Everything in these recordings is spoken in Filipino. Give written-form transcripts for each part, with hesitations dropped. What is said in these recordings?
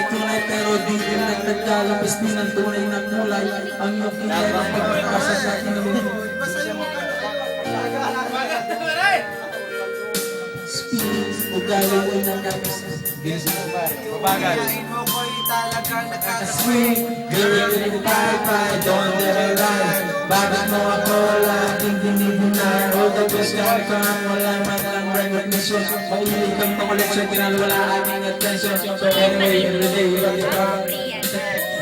tunay pero di din nagtagkalabas din ang tunay na kulay. Ang iyong kilay ang pagkakasa sa akin ng speed, ugali mo ng kapis. Babagan. Mo ko'y talagang Nakaka-swing, girl, in the don't let it lie. Bakit mo ako laging dinideny? All the best ka kang wala man lang recognition. Mahilig kang pakoleksyon, kinalwala aking attention. So anyway, every day, you love your car.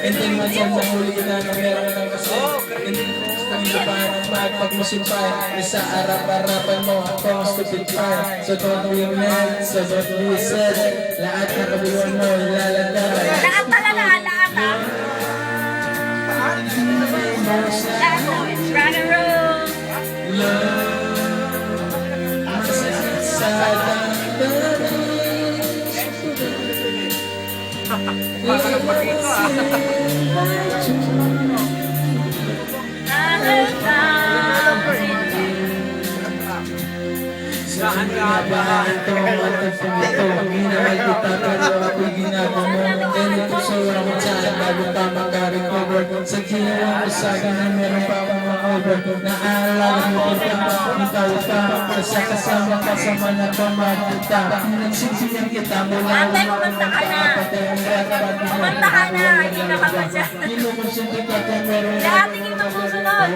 Hindi man yan na huli na na meron kang kasi. Hindi mo gusto pa ng magpagmusimpay. Isa arap-arapan mo ako stupid fire. So don't be mad, so don't be sad. Lahat na kabuyan mo, ilalagay. Lahat talaga, lahat ah. Lahat na, it's rock and roll. Saan nga ba ito? Ginawal kita pero ako'y ginagawa mo. Ganito sa walang saan bago pa makarecover. Sa ginawa ko sa akin na meron pa akong ma-over. Naalala mo kita, ikaw ka. Kasi kasama ka sa mga pamagkita. Nagsisinyan kita mula. Ate, kumanta ka na. Kumanta ka na, hindi na ka masya. Kinukonsinti ka kung meron. Lahat hindi mo susunod.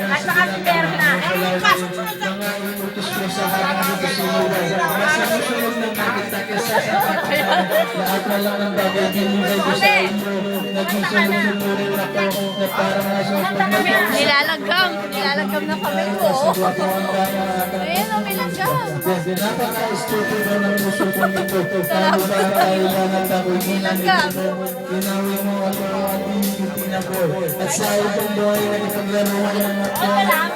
At saka si Berna. Eh, kasunod na. Mga inutos ko sa harap ko sinuway. Mas susunod na nakita ka sa kapatid. Lahat na lang ng bagay binigay ko sa inyo. Naging sunod-sunurin ako na parang nasusunod na ko. Nilalagam na kami ko. Ayun, may langgam. Napaka-stupid na ng puso ko nito. Paano ba kailangan ako'y ginanito? Ginawi mo ako at hinigitin ako. At sa ibang buhay na ipaglaruan ng ako.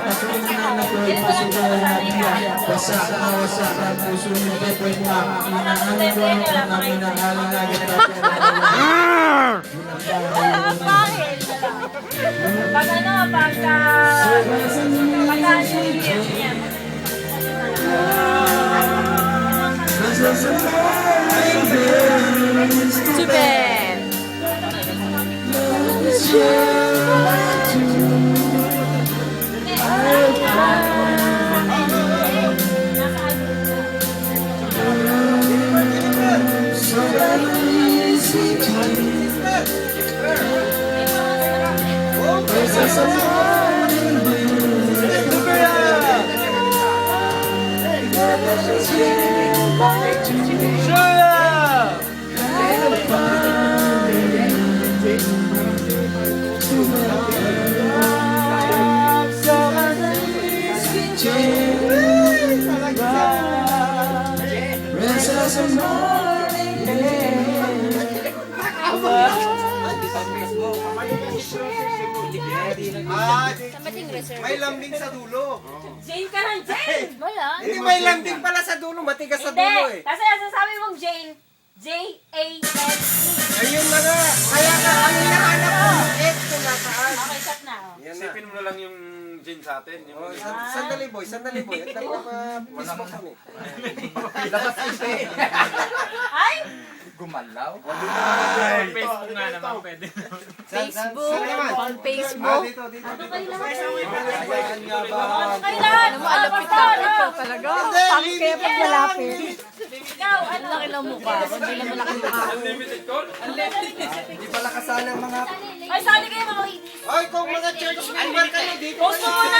Ako'y nanak ko'y pasukan na niya. Wasa ka, puso niyo pwede mo. Inaamin ko ang namin ang halinagat at Bakit? Pag ano, pagka New Year, yan. Super! May lambing sa dulo. Jane ka lang, Jane! Wala. Hindi, may lambing pala sa dulo. Matigas sa dulo Hindi! eh. Kasi ang sasabi mong Jane, J-A-N-E. Ayun na nga. Kaya nga, ang hinahanap ko yung X kung nasaan. Okay, cut na. Oh. Yan na. Isipin mo na lang yung gin sa atin. Yung Oh, sandali boy, sandali boy. At nagpapa-Facebook kami. Ay! Gumalaw? Facebook nga naman pwede. Facebook. On Ah, Facebook. dito, dito. Ano kayo lahat? Ayan nga ba? Ano kayo lahat? Alam mo, alapit na ikaw talaga. Pangke pag malapit. Ikaw, ano? Ang laki ng mukha. Hindi lang malaki ng mukha. Unlimited call? Hindi pala kasali ang mga... Ay, sali kayo mga ladies. Oy, kung mga church member kayo, dito Post mo muna